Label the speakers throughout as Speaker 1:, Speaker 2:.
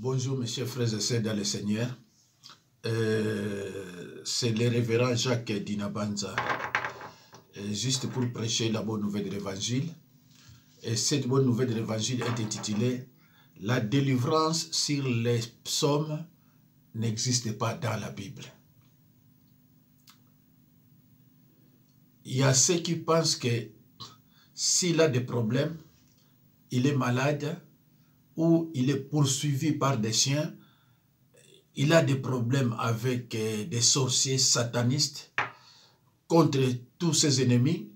Speaker 1: Bonjour mes chers frères et sœurs dans le Seigneur. C'est le révérend Jacques Dinabanza, juste pour prêcher la bonne nouvelle de l'Évangile. Et cette bonne nouvelle de l'Évangile est intitulée « La délivrance sur les psaumes n'existe pas dans la Bible ». Il y a ceux qui pensent que s'il a des problèmes, il est malade ou il est poursuivi par des chiens, il a des problèmes avec des sorciers satanistes contre tous ses ennemis.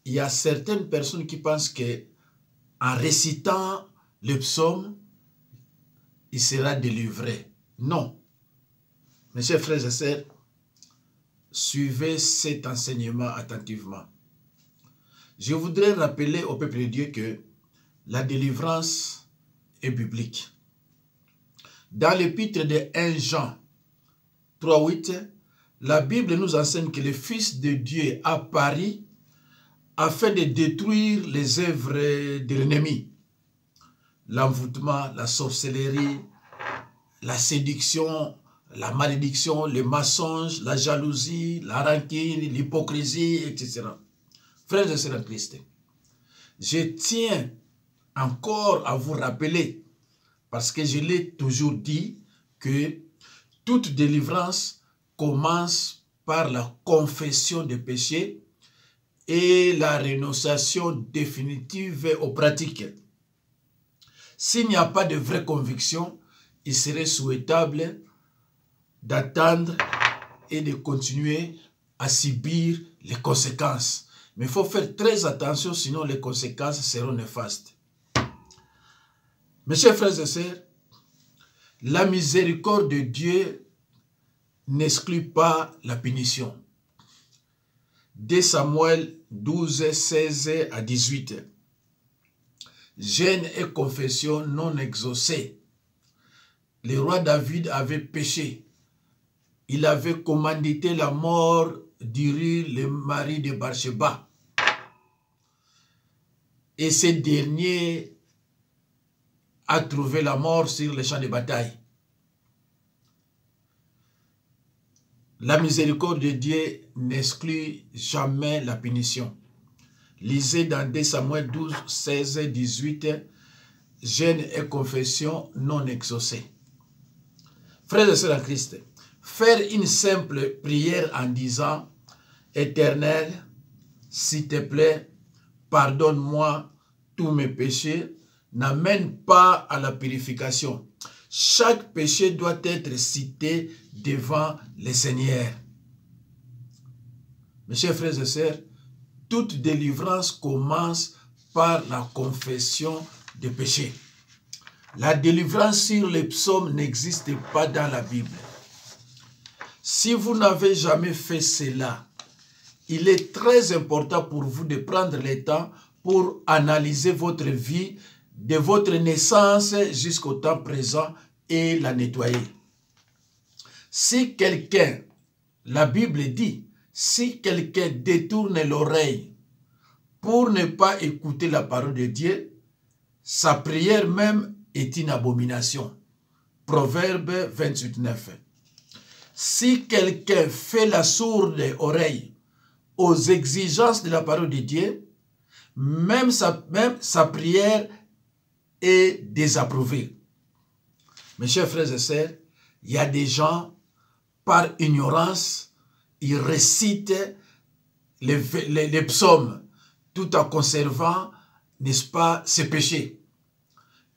Speaker 1: Il y a certaines personnes qui pensent que en récitant le psaume, il sera délivré. Non. Mes chers frères et sœurs, suivez cet enseignement attentivement. Je voudrais rappeler au peuple de Dieu que la délivrance est biblique. Dans l'épître de 1 Jean 3,8, la Bible nous enseigne que le Fils de Dieu apparut afin de détruire les œuvres de l'ennemi. L'envoûtement, la sorcellerie, la séduction, la malédiction, le mensonge, la jalousie, la rancune, l'hypocrisie, etc. Frères et sœurs en Christ, je tiens encore à vous rappeler, parce que je l'ai toujours dit, que toute délivrance commence par la confession des péchés et la renonciation définitive aux pratiques. S'il n'y a pas de vraie conviction, il serait souhaitable d'attendre et de continuer à subir les conséquences. Mais il faut faire très attention, sinon les conséquences seront néfastes. Mes chers frères et sœurs, la miséricorde de Dieu n'exclut pas la punition. 2 Samuel 12, 16 à 18. Jeûne et confession non exaucée. Le roi David avait péché. Il avait commandité la mort d'Uri, le mari de Bathsheba. Et ce dernier a trouvé la mort sur le champ de bataille. La miséricorde de Dieu n'exclut jamais la punition. Lisez dans 2 Samuel 12, 16, 18, jeûne et confession non exaucée. Frères et sœurs en Christ, faire une simple prière en disant « Éternel, s'il te plaît, pardonne-moi tous mes péchés » n'amène pas à la purification. Chaque péché doit être cité devant le Seigneur. Mes chers frères et sœurs, toute délivrance commence par la confession des péchés. La délivrance sur les psaumes n'existe pas dans la Bible. Si vous n'avez jamais fait cela, il est très important pour vous de prendre le temps pour analyser votre vie de votre naissance jusqu'au temps présent et la nettoyer. Si quelqu'un, la Bible dit, si quelqu'un détourne l'oreille pour ne pas écouter la parole de Dieu, sa prière même est une abomination. Proverbe 28, 9. Si quelqu'un fait la sourde oreille aux exigences de la parole de Dieu, même sa prière est désapprouvé. Mes chers frères et sœurs, il y a des gens, par ignorance, ils récitent les psaumes tout en conservant, n'est-ce pas, ses péchés.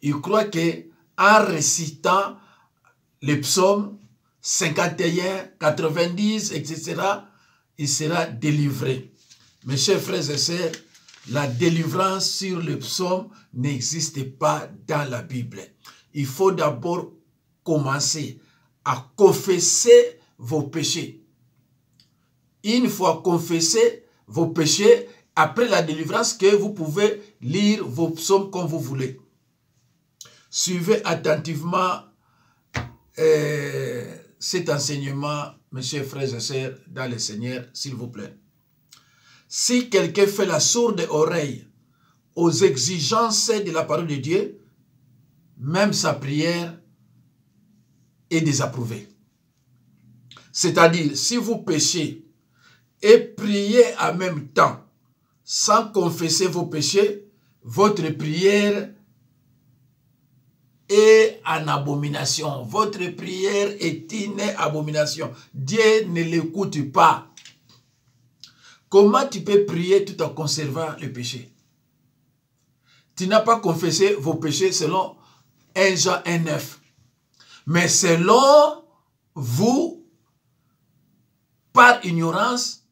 Speaker 1: Ils croient qu'en récitant les psaumes 51, 90, etc., il sera délivré. Mes chers frères et sœurs, la délivrance sur le psaume n'existe pas dans la Bible. Il faut d'abord commencer à confesser vos péchés. Une fois confessé vos péchés, après la délivrance, que vous pouvez lire vos psaumes comme vous voulez. Suivez attentivement cet enseignement, mes chers frères et sœurs, dans le Seigneur, s'il vous plaît. Si quelqu'un fait la sourde oreille aux exigences de la parole de Dieu, même sa prière est désapprouvée. C'est-à-dire, si vous péchez et priez en même temps, sans confesser vos péchés, votre prière est en abomination. Votre prière est une abomination. Dieu ne l'écoute pas. Comment tu peux prier tout en conservant le péché? Tu n'as pas confessé vos péchés selon 1 Jean 1,9. Mais selon vous, par ignorance,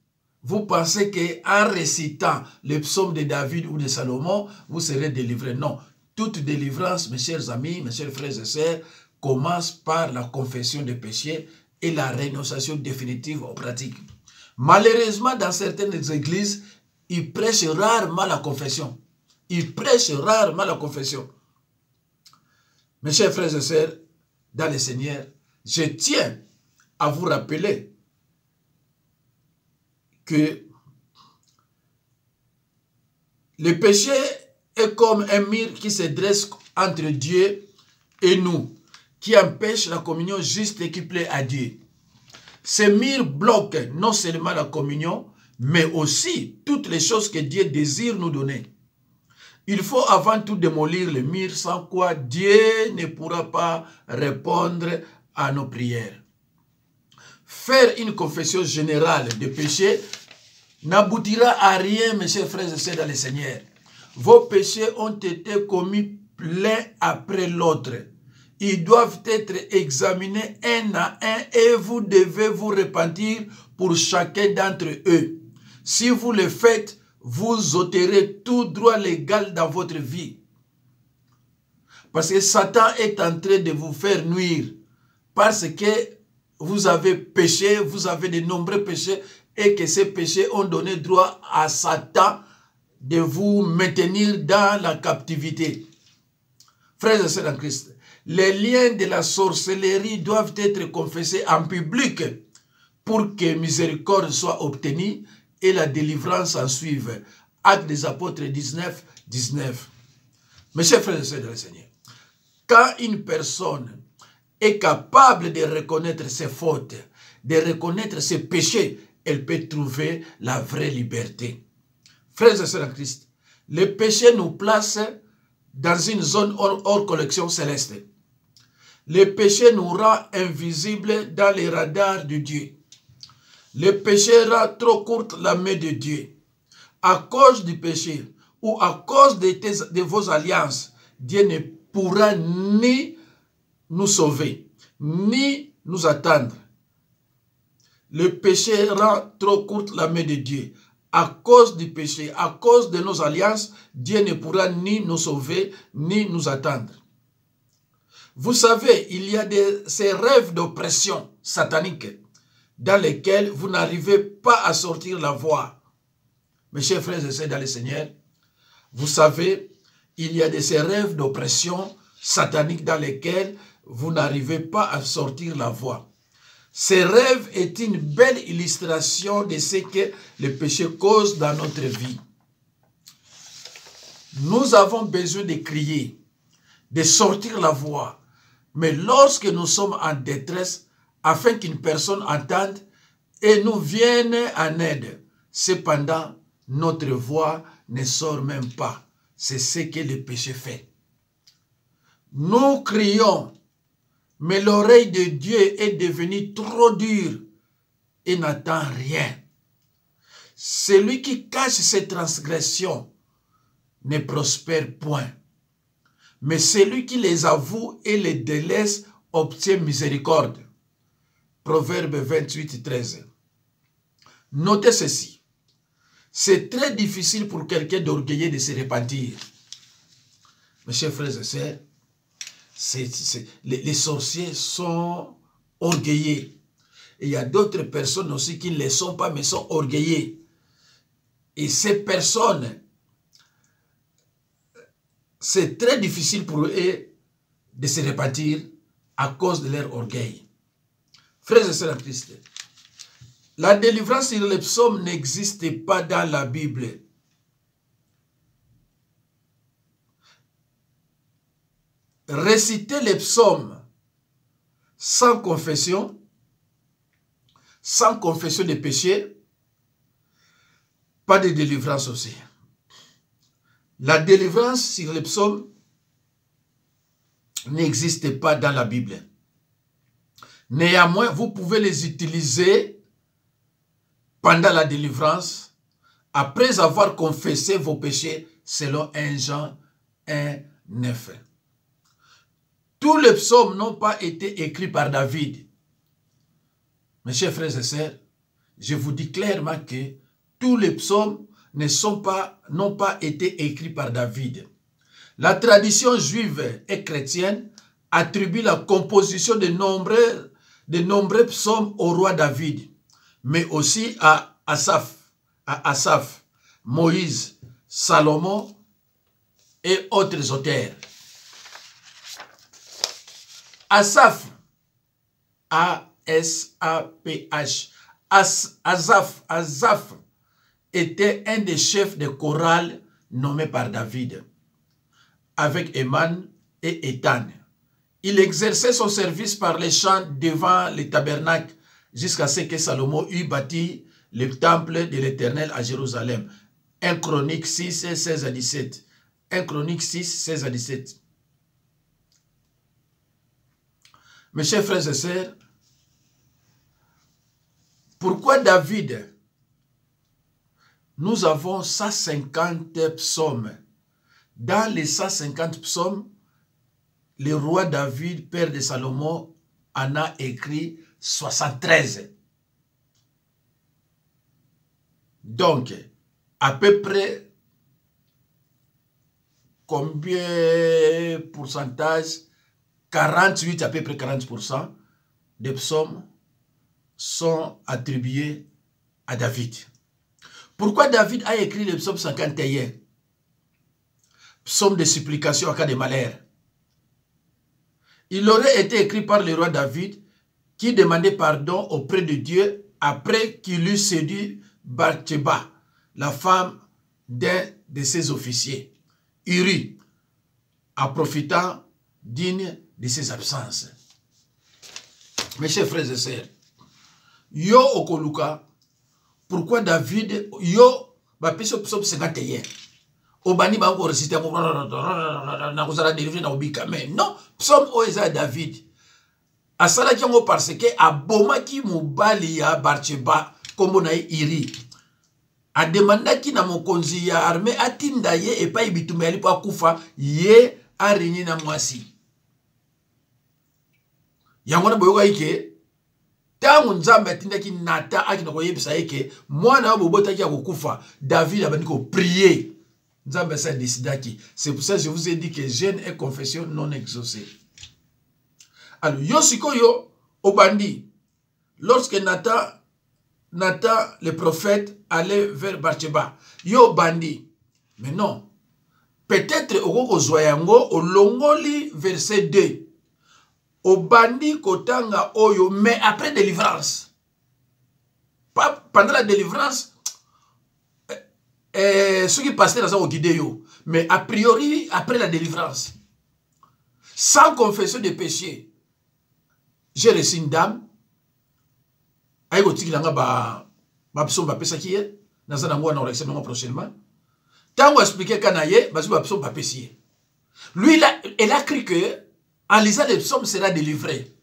Speaker 1: vous pensez qu'en récitant le psaume de David ou de Salomon, vous serez délivré. Non. Toute délivrance, mes chers amis, mes chers frères et sœurs, commence par la confession des péchés et la rénonciation définitive aux pratiques. Malheureusement, dans certaines églises, ils prêchent rarement la confession. Ils prêchent rarement la confession. Mes chers frères et sœurs, dans le Seigneur, je tiens à vous rappeler que le péché est comme un mur qui se dresse entre Dieu et nous, qui empêche la communion juste et qui plaît à Dieu. Ce mur bloque non seulement la communion, mais aussi toutes les choses que Dieu désire nous donner. Il faut avant tout démolir le mur, sans quoi Dieu ne pourra pas répondre à nos prières. Faire une confession générale de péché n'aboutira à rien, mes chers frères et sœurs dans le Seigneur. Vos péchés ont été commis l'un après l'autre. Ils doivent être examinés un à un et vous devez vous repentir pour chacun d'entre eux. Si vous le faites, vous ôterez tout droit légal dans votre vie. Parce que Satan est en train de vous faire nuire. Parce que vous avez péché, vous avez de nombreux péchés et que ces péchés ont donné droit à Satan de vous maintenir dans la captivité. Frères et sœurs en Christ, les liens de la sorcellerie doivent être confessés en public pour que miséricorde soit obtenue et la délivrance en suive. Actes des apôtres 19, 19. Mes chers frères et sœurs dans le Seigneur, quand une personne est capable de reconnaître ses fautes, de reconnaître ses péchés, elle peut trouver la vraie liberté. Frères et sœurs en Christ, le péché nous place dans une zone hors collection céleste. Le péché nous rend invisibles dans les radars de Dieu. Le péché rend trop courte la main de Dieu. À cause du péché ou à cause de vos alliances, Dieu ne pourra ni nous sauver, ni nous attendre. Le péché rend trop courte la main de Dieu. À cause du péché, à cause de nos alliances, Dieu ne pourra ni nous sauver, ni nous attendre. Vous savez, il y a ces rêves d'oppression satanique dans lesquels vous n'arrivez pas à sortir la voie. Mes chers frères et sœurs dans le Seigneur, vous savez, il y a ces rêves d'oppression satanique dans lesquels vous n'arrivez pas à sortir la voie. Ces rêves est une belle illustration de ce que le péché cause dans notre vie. Nous avons besoin de crier, de sortir la voix. Mais lorsque nous sommes en détresse, afin qu'une personne entende et nous vienne en aide, cependant, notre voix ne sort même pas. C'est ce que le péché fait. Nous crions, mais l'oreille de Dieu est devenue trop dure et n'entend rien. Celui qui cache ses transgressions ne prospère point. Mais celui qui les avoue et les délaisse obtient miséricorde. Proverbe 28, 13. Notez ceci. C'est très difficile pour quelqu'un d'orgueilleux de se repentir. Mes chers frères et sœurs, les sorciers sont orgueilleux. Et il y a d'autres personnes aussi qui ne le sont pas, mais sont orgueilleux. Et ces personnes, c'est très difficile pour eux de se repentir à cause de leur orgueil. Frères et sœurs en Christ, la délivrance sur les psaumes n'existe pas dans la Bible. réciter les psaumes sans confession de péché, pas de délivrance aussi. La délivrance sur les psaumes n'existe pas dans la Bible. Néanmoins, vous pouvez les utiliser pendant la délivrance, après avoir confessé vos péchés, selon 1 Jean 1, 9. Tous les psaumes n'ont pas été écrits par David. Mes chers frères et sœurs, je vous dis clairement que tous les psaumes n'ont pas été écrits par David. La tradition juive et chrétienne attribue la composition de nombreux psaumes au roi David, mais aussi à Asaph, Moïse, Salomon et autres auteurs. Asaph, A-S-A-P-H, Asaph était un des chefs de chorale nommé par David, avec Éman et Étan. Il exerçait son service par les chants devant le tabernacle jusqu'à ce que Salomon eut bâti le temple de l'Éternel à Jérusalem. 1 Chronique 6, 16 à 17. 1 Chronique 6, 16 à 17. Mes chers frères et sœurs, pourquoi David? Nous avons 150 psaumes. Dans les 150 psaumes, le roi David, père de Salomon, en a écrit 73. Donc, à peu près, combien pourcentage? 48, à peu près 40% des psaumes sont attribués à David. Pourquoi David a écrit le psaume 51? Psaume de supplication en cas de malheur. Il aurait été écrit par le roi David qui demandait pardon auprès de Dieu après qu'il eut séduit Bathsheba, la femme d'un de ses officiers, Uri, en profitant d'une de ses absences. Mes chers frères et sœurs, yo okoluka, pourquoi David, yo, bapiso psaume 51, obani ba ko réciter na kozala délivrer na obika, mais non, psaume oeza David. Asala ki ngo parce que aboma ki mobali ya Bathsheba kombo na Iri. Ademandaki na mokonzi ya armée atinda ye epai bitumba alipo akufa ye arinyi na mwasi. Yango na boyoka ike tangu nzambe atindaki Nata akina koyebisa eke mwana wa bobota ki akokufa, David abandi ko prier. Nzambe sa décidaki. C'est pour ça que je vous ai dit que jeûne et confession non exaucée. Alors yosiko obandi lorsque Nata le prophète allait vers Bathsheba, yo bandi. Mais non. Peut-être au zoyango au longoli verset 2. Au bandi kotanga oyo, mais après délivrance. Pas pendant la délivrance, ceux qui passaient dans sa guidé yo. Mais a priori, après la délivrance, sans confession de péché, j'ai reçu une dame. Aïe, tu l'as ba psaume ba pesa qui est dans un endroit on va prochainement. Tant qu'on expliquer kanaye, ba psaume ba pesier. Lui elle a cru que en lisant les psaumes sera délivré.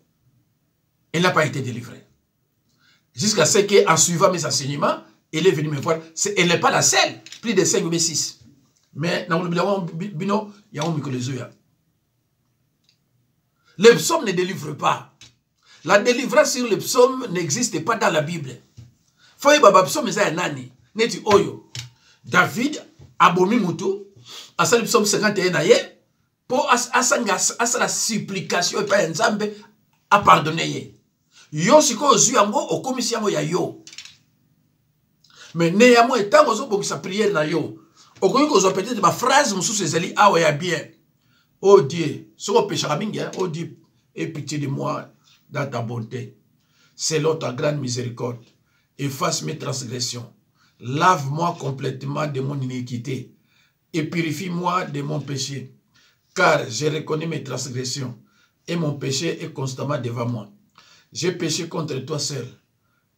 Speaker 1: Elle n'a pas été délivrée. Jusqu'à ce qu'en suivant mes enseignements, elle est venue me voir. Elle n'est pas la seule. Plus de 5 ou 6. Mais dans le bino, il y a un micro-les-yeux. Les psaumes ne délivrent pas. La délivrance sur les psaumes n'existe pas dans la Bible. Faut y baba psaume za nani. Neti oyo. David abomi mutu. Asali psaume 51 na ye. Pour la supplication et pas nzambe a pardonner. Yo siko ozu yango o komisi yango ya yo. Mais néanmoins etant ozo bokisa prière na yo. Okoki kozwa peut-être ma phrase mususu ezali awa ya bien. Oh Dieu, soko péchera mingi, oh Dieu, aie pitié de moi dans ta bonté. Selon ta grande miséricorde, efface mes transgressions. Lave-moi complètement de mon iniquité et purifie-moi de mon péché. car j'ai reconnu mes transgressions et mon péché est constamment devant moi. J'ai péché contre toi seul.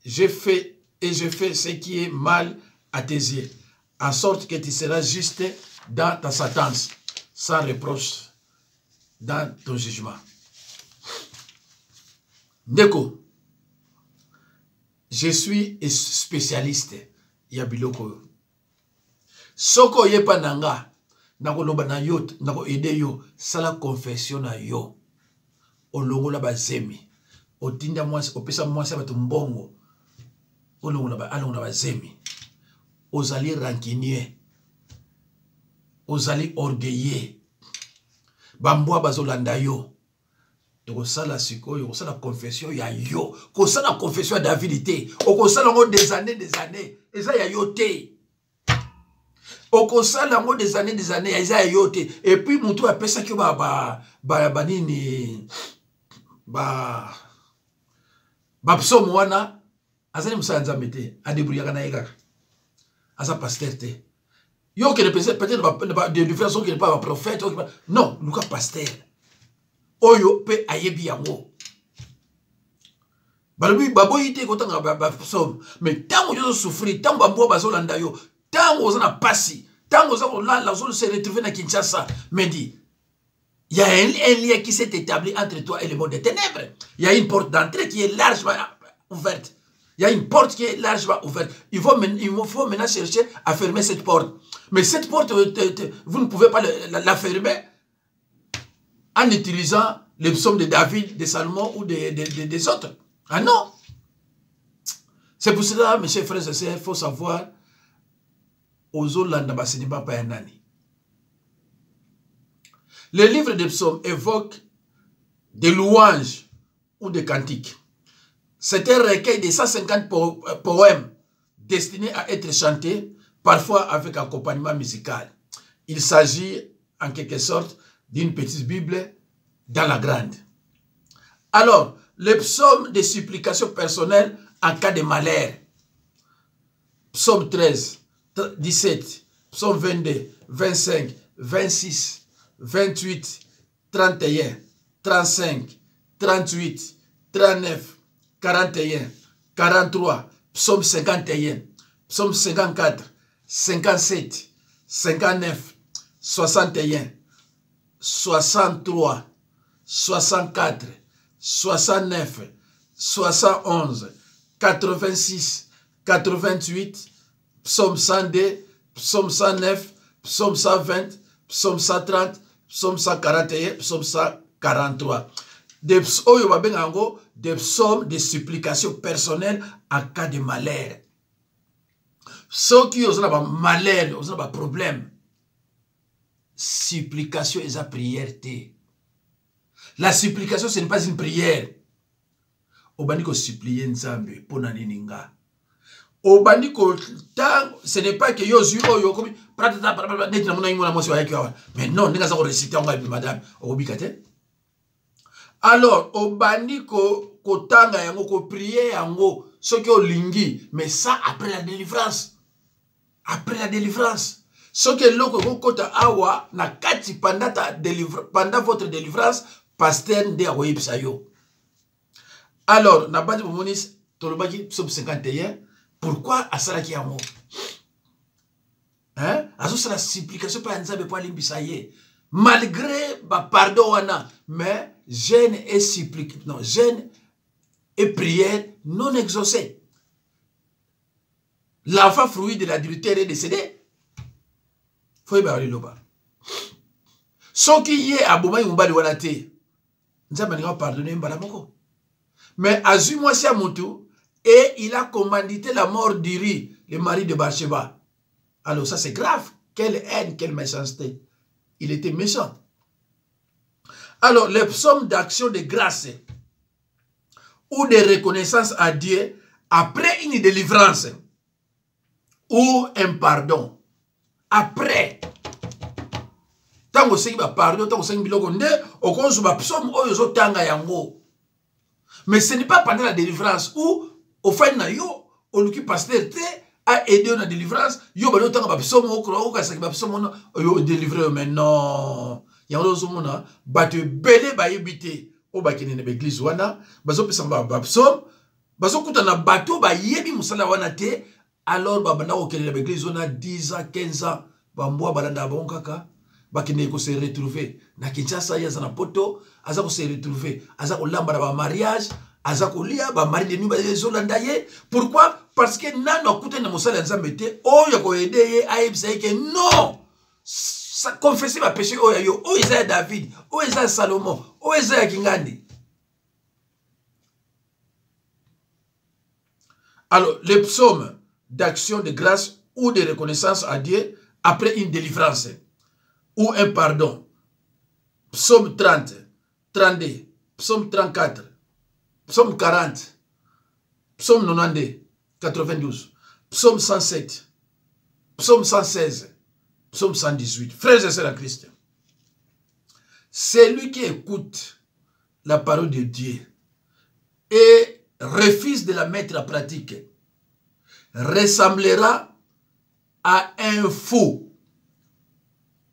Speaker 1: J'ai fait ce qui est mal à tes yeux, en sorte que tu seras juste dans ta sentence, sans reproche dans ton jugement. Ndeko, je suis spécialiste ya biloko. Soko yepa nanga, nako loba na yo, nako ede yo, sala confession na yo. Olongola bazemi. Otinda mwasi, opesa mwasi bato mbongo. Olongola bazemi. Ozali rancunier. Ozali orgueilleux. Bambwa bazolanda yo. Okosala sikoyo, okosala confession ya yo. Okosala confession ya David te. Okosala ngo des années. Eza ya yo te. Okosala ngo des années, eza ya yo te. Et puis mutu apesa ki nini psomo wana azali musala nzambe te, adebrouillaka na ye kaka. Aza pasteur te. Yo qui peut-être des différences qui n'est pas un prophète. Non, Luka pasteur. Oyo pe ayebi yango. Balobi baboyi te kotanga ba psomo. Mais tango yo souffrir, tango bambo bazolanda yo, tango ozana pasi, tango ozako la se retrouver na Kinshasa, mais dit il y a un lien qui s'est établi entre toi et le monde des ténèbres. Il y a une porte d'entrée qui est largement ouverte. Il y a une porte qui est largement ouverte. Il faut maintenant chercher à fermer cette porte. Mais cette porte, vous ne pouvez pas la fermer en utilisant les psaumes de David, de Salomon ou des autres. Ah non! C'est pour cela, mes chers frères et sœurs, il faut savoir, le livre des psaumes évoque des louanges ou des cantiques. C'est un recueil de 150 poèmes destinés à être chantés, parfois avec accompagnement musical. Il s'agit en quelque sorte d'une petite Bible dans la grande. Alors, le psaume de supplication personnelle en cas de malheur. Psaume 13, 17, psaume 22, 25, 26, 28, 31, 35, 38, 39, 41, 43, psaume 51, psaume 54, 57, 59, 61, 63, 64, 69, 71, 86, 88, psaume 102, psaume 109, psaume 120, psaume 130, psaume 141, psaume 143. Des psaumes de supplication personnelle en cas de malheur. Ceux qui ont un malheur, ont un problème, supplication et la prière. La supplication, ce n'est pas une prière. Obandiko supplier nzambe pona nininga. Obandiko ce n'est pas que yo zuo yo comme mais non, n'est pas réciter madame obikate. Alors obandiko kotanga yango ko prier yango ce que olingi, mais ça après la délivrance. Après la délivrance. Ce que loko kota awa na kati pendant votre délivrance, pasteur nde akoyebisa yo. Alors, Nabadi Momonis, Tolobaki, psaume 51, pourquoi Asalaki Amo? Hein? Azo la supplication par Nzambe pour l'imbisaye. Malgré pardon, mais jeûne et supplication, non, jeûne et prière non exaucée. L'enfant fruit de l'adultère est décédé. Faut y aller là-bas. Ce qui est à Bouma Yumbali Wanate, Nzambe n'a pas pardonné Mbalamoko. Mais Azuma Siamutu, et il a commandité la mort d'Uri, le mari de Bathsheba. Alors ça c'est grave. Quelle haine, quelle méchanceté. Il était méchant. Alors les psaumes d'action de grâce ou de reconnaissance à Dieu après une délivrance ou un pardon. Après. Tango sengi ba pardon, tango sengi biloko nde, okonzo ba psaume oyo tanga yango. Mais ce n'est pas pendant la délivrance où, au fin de yo, on qui pasteur a aidé dans la délivrance, yo ba tanga ba psaume o kro o ka sa ba psaume yo délivré, mais non. yango zomona bato ebele bayebi te o bakende na église wana bazopesa bapsaume bazokuta na bato bayebi mosala wana te alors babanda kokende na église wana 10 ans 15 ans bambwa balanda bango kaka bakende ko se retrouver na Kinshasa ya na poto aza ko se retrouver aza ko lamba na ba mariage aza ko lia ba mari de nuit bazolanda ye. Pourquoi? Parce que nano akuta na mosala nzambe te oyo ko aider ye aibisa ke non ça confesser ba péché oyo yo oyo eza David oyo eza Salomon oyo eza Kingandi. Alors les psaumes d'action de grâce ou de reconnaissance à Dieu après une délivrance ou un pardon. Psaume 30, 32, psaume 34, psaume 40, psaume 92, 92, psaume 107, psaume 116, psaume 118. Frères et sœurs en Christ, celui qui écoute la parole de Dieu et refuse de la mettre en pratique ressemblera à un fou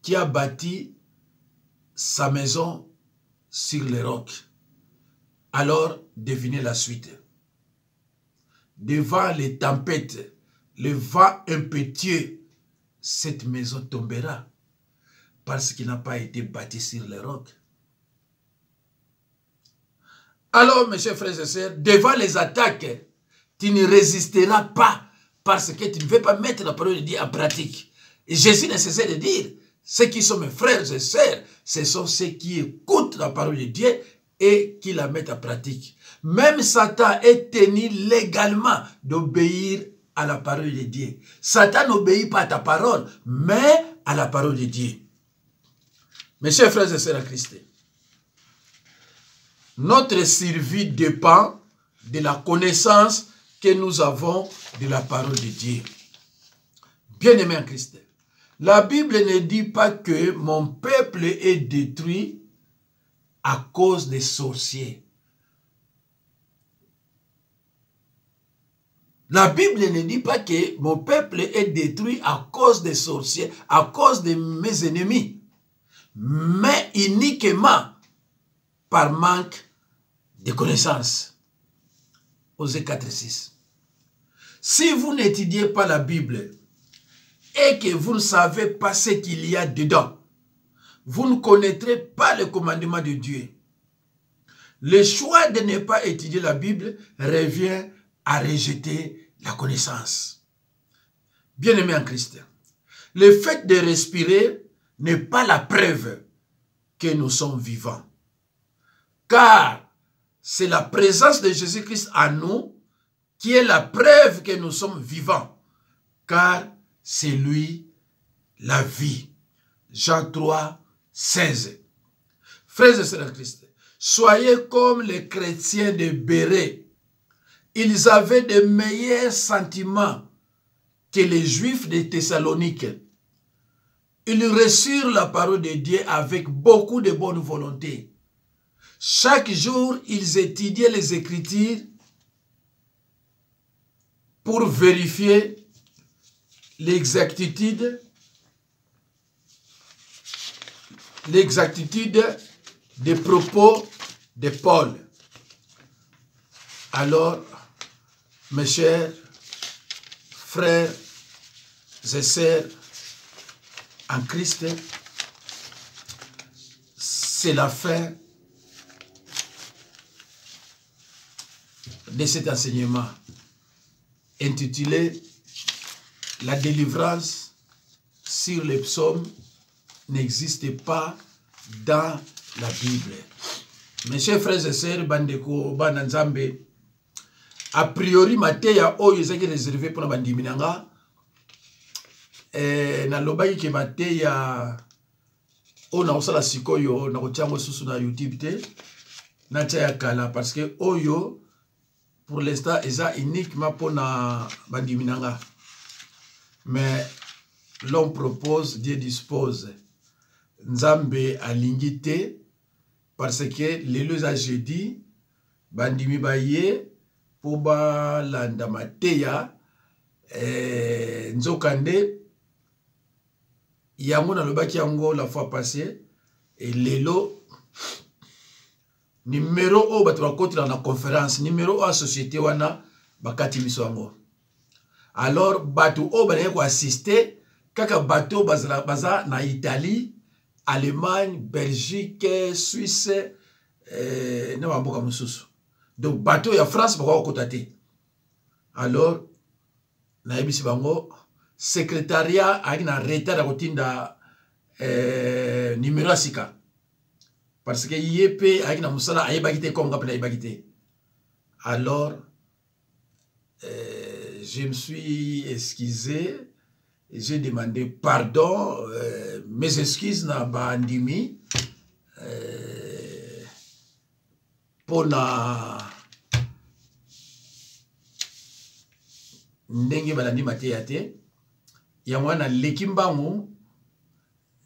Speaker 1: qui a bâti sa maison sur les rocs. Alors, devinez la suite. Devant les tempêtes, le vent impétueux, cette maison tombera parce qu'il n'a pas été bâti sur les rocs. Alors, mes chers frères et sœurs, devant les attaques, tu ne résisteras pas parce que tu ne veux pas mettre la parole de Dieu en pratique. Et Jésus ne cessait de dire, ceux qui sont mes frères et sœurs, ce sont ceux qui écoutent la parole de Dieu et qui la mettent en pratique. Même Satan est tenu légalement d'obéir à la parole de Dieu. Satan n'obéit pas à ta parole, mais à la parole de Dieu. Mes chers frères et sœurs en Christ, notre survie dépend de la connaissance que nous avons de la parole de Dieu. Bien-aimés en Christ, la Bible ne dit pas que mon peuple est détruit à cause des sorciers. La Bible ne dit pas que mon peuple est détruit à cause des sorciers, à cause de mes ennemis, mais uniquement par manque de connaissances. Osée 4:6. Si vous n'étudiez pas la Bible et que vous ne savez pas ce qu'il y a dedans, vous ne connaîtrez pas le commandement de Dieu. Le choix de ne pas étudier la Bible revient à rejeter la connaissance. Bien-aimés en Christ, le fait de respirer n'est pas la preuve que nous sommes vivants. Car c'est la présence de Jésus-Christ en nous qui est la preuve que nous sommes vivants. Car c'est lui la vie. Jean 3, 16. Frères et sœurs en Christ, soyez comme les chrétiens de Bérée. Ils avaient de meilleurs sentiments que les Juifs de Thessalonique. Ils reçurent la parole de Dieu avec beaucoup de bonne volonté. Chaque jour, ils étudiaient les Écritures pour vérifier l'exactitude des propos de Paul. Alors, mes chers frères et sœurs en Christ, c'est la fin de cet enseignement intitulé « La délivrance sur les psaumes n'existe pas dans la Bible ». Mes chers frères et sœurs, bandeko bananzambe, a priori mateya oyo ezaki réservé pour bandimi nanga na lobaki ke mateya o na osala sikoyo na kotiango susu na YouTube te na tia kala parce que oyo pour l'instant eza uniquement pour na bandimi nanga. Mais l'homme propose, Dieu dispose. Nzambe alingi te parce que les a jeudi bandimi baye pour ba landa mateya nzokande yango na lobaki yango la fois passée et lelo numéro o bato bakotela na conférence numéro o société wana bakati biso yango. Alors bato o balingi ko assister kaka bato baza na Italie, Allemagne, Belgique, Suisse na bamboka mosusu. Donc bato ya France bako kota te. Alors na yebisi bango secrétariat ayaki na retard ya kotinda numéro asika parce que yepe ayaki na musala ayebaki te comme ngapela ayebaki te. Alors je me suis excusé, j'ai demandé pardon, mes excuses na bandimi pour na ndenge balandi mateya te yango wana leki mbangu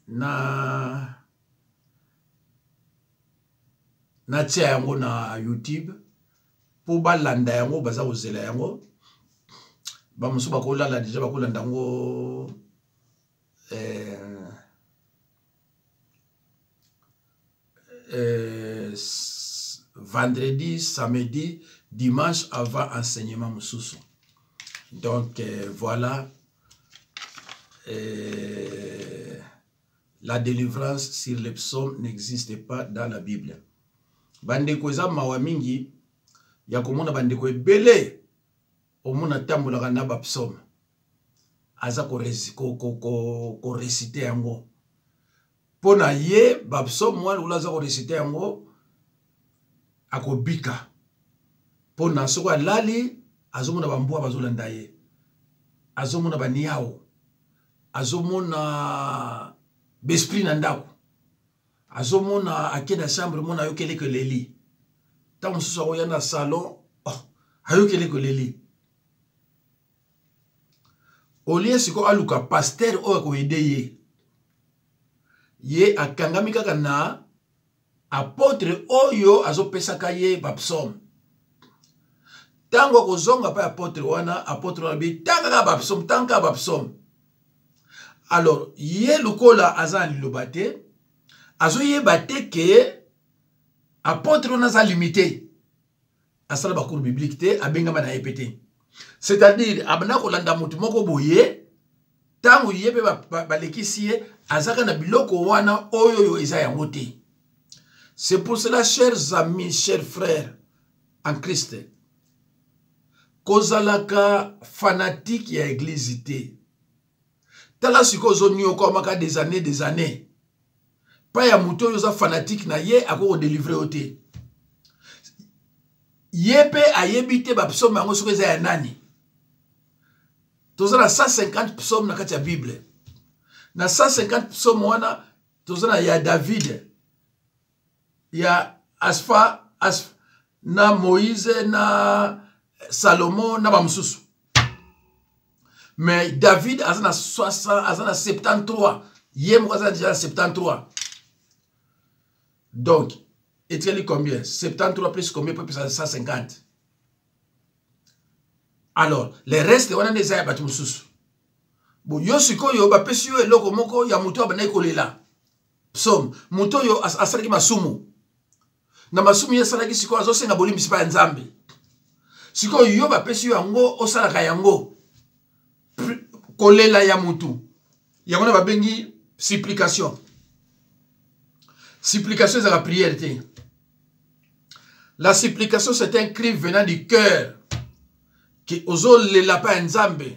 Speaker 1: na tia yango na YouTube po balanda yango baza kozela yango bamosusu bakolala deja bakolanda yango vendredi, samedi, dimanche avant enseignement mosusu. Donc voilà, la délivrance sur les psaumes n'existe pas dans la Bible. Bandeko eza mawa mingi ya komona bandeko ebele omona tambolaka na ba psaume aza ko réciter yango pona ye ba psaume wana ula aza ko réciter yango akobika pona soko alali azomona bambwa bazolanda ye azomona baniao azomona besprit na ndako azomona akenda chambre mona ayokele ke leli tango mosusu akoya na salon ayokele ke leli olie siko aluka pasteur oyo akoyede ye akangami kaka na apôtre oyo azopesaka ye bapsaume. Tango akozonga pa apôtre wana bi tanga bapsaume tanga bapsaume. Alors ye lukola aza liloba te azoyeba te ke apôtre wana aza limité asala bacours biblique te abengama na epete. C'est-à-dire abana kolanda mutu moko boye tango ye pe balekisi ye azaka na biloko wana oyo eza yango te. C'est pour cela, chers amis, chers frères en Christ, kozalaka fanatique ya église te. Tala siko zoni okomaka des années. Pa ya muto yoza fanatique na ye ako délivrer ote. Yepe ayebite ba psaume yango soko eza ya nani. Tozana 150 psaume na kati ya Bible. Na 150 psaume wana tozana ya David, ya Asfa na Moïse na Salomon na bamususu. Mais David azana 60 azana 73. Yem azana déjà 73. Donc, est-il combien? 73 plus combien plus 150. Alors, les restes on a des aya batumususu. Bon, yo sikoyo ba pesi yo eloko moko ya muto abana ikolela. Psaume, muto yo asalaki masumu. Na masumu yasalaki sikoyo azosenga bolimbisi pa nzambe. Sikoyo yo ba pesi yo yango osalaka yango. Kolela ya mutu. Yango na babengi supplication. Supplication c'est la prière. La supplication c'est un cri venant du cœur qui ozo le lapin nzambe.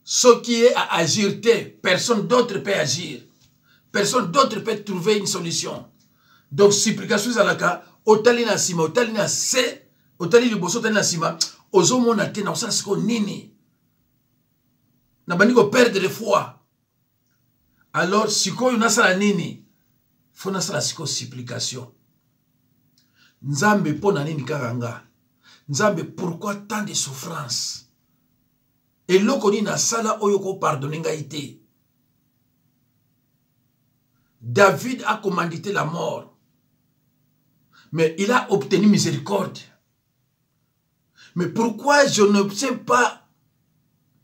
Speaker 1: Ce qui est à agir, personne d'autre peut agir. Personne d'autre peut trouver une solution. Donc, supplication, c'est la cas. Otali na sima, otali na se, otali liboso, otali na sima. Ozo mona te na osala siko nini. Na bani ko perdre foi. Alors, siko yuna sala nini. Faut na sala siko supplication. Nzambe pona nini karanga. Nzambe, pourquoi tant de souffrance? Et l'okoni na sala oyoko pardonner ite. David a commandité la mort. Mais il a obtenu miséricorde. Mais pourquoi je n'obtiens pas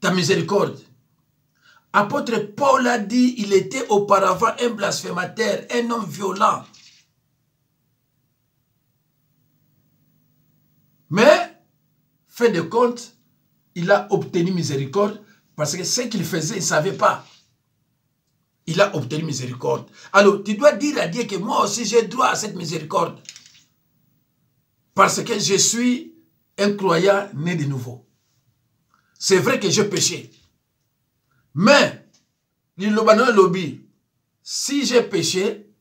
Speaker 1: ta miséricorde? Apôtre Paul a dit, il était auparavant un blasphémateur, un homme violent. Mais, fin de compte, il a obtenu miséricorde parce que ce qu'il faisait, il ne savait pas. Il a obtenu miséricorde. Alors, tu dois dire à Dieu que moi aussi, j'ai droit à cette miséricorde. Parce que je suis un croyant né de nouveau. C'est vrai que j'ai péché. Mais, si j'ai péché,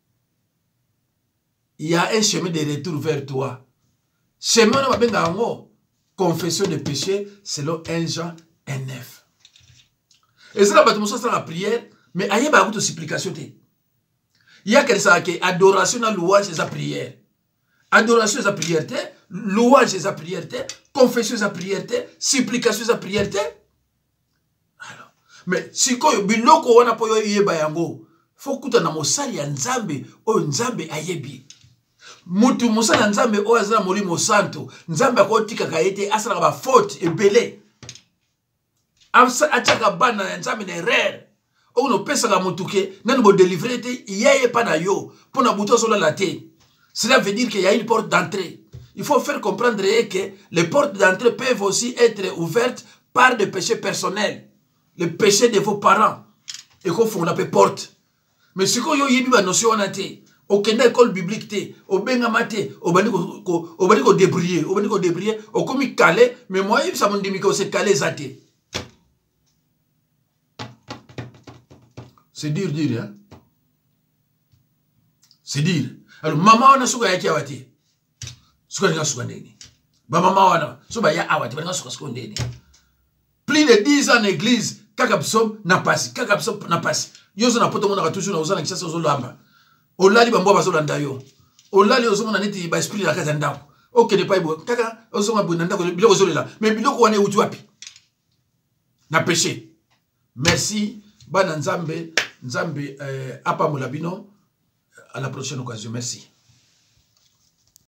Speaker 1: il y a un chemin de retour vers toi. Chemin de confession de péché selon 1 Jean 1,9. Et c'est là que la prière, mais il y a une supplication. Il y a quelque chose qui adoration, louange et la prière. Adoration et la prière, louange et la prière, confession et la prière, supplication et la prière. Alors, mais si ko biloko wana po yo yeba yango, faut kuta na mosali ya nzambe o nzambe ayebi. Mutu mosala nzambe o azana molimo santo, nzambe akotika ka ete asala ba faute ebele. Ataka bana ya nzambe na erreur. O no pesa ka mutuke nani bo délivrer te yeye pa na yo pona buto sola la te. Cela veut dire qu'il y a une porte d'entrée. Il faut faire comprendre que les portes d'entrée peuvent aussi être ouvertes par des péchés personnels. Le péché de vos parents. Et qu'on fait, on appelle porte. Mais si vous avez une notion, au Kenya école biblique, au Bengamate, au Baniko débrouiller, au Baniko débrouiller, au commis calé, mais moi, ça m'a dit que c'est calé zate. C'est dur, hein? C'est dur. Alors, maman, on a souga yaki awati. Souga nga souga ndeni. Ba maman, on a souga ya awati, ba nga souga ndeni. Plus de 10 ans en église, kakabsom na pasi, kakabsom na pasi. Yozo na poto mona toujours na uzana kisa sozo lamba. Olali ba mboa bazo landa yo. Olali ozo mona neti ba esprit la kaza ndako. Ok ne pas ibo. Kaka ozo ma bonanda ko biloko zo lela. Mais biloko wane utu wapi? Na péché. Merci bana nzambe apa molabino. À la prochaine occasion. Merci.